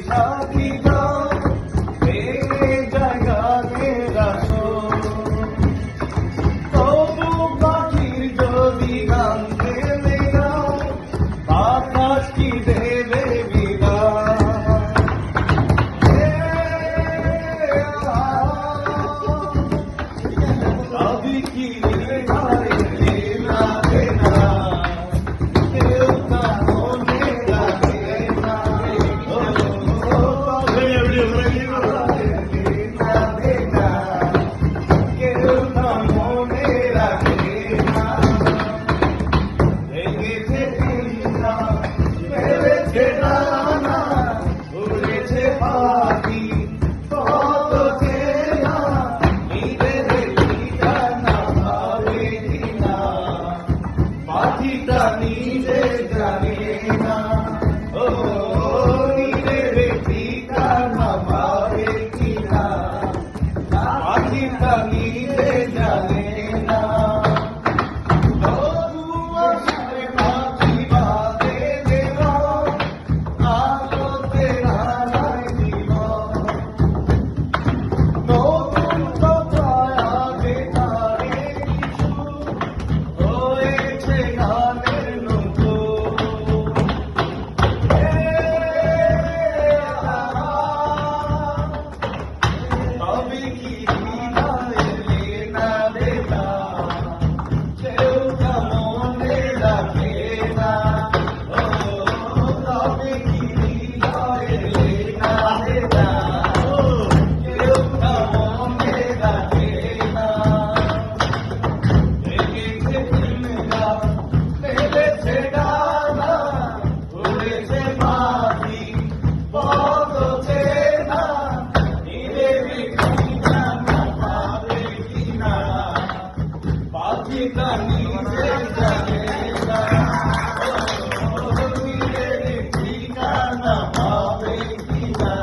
সাথী যাও এই জায়গাতে রাখো তবু পাখির যদি গান দেবে গাও বাতাস কি দেবে বিদায় সবই কি নিজে জানে না ও নিজের ঠিকানা পাবে কিনা পাখিটা নিজে জানে না পাখি বাদে দেব আলোতে নানায় দিব নতুন কথায় আগে তারে কিছু হয়েছে ঠিকানা পাবে কিনা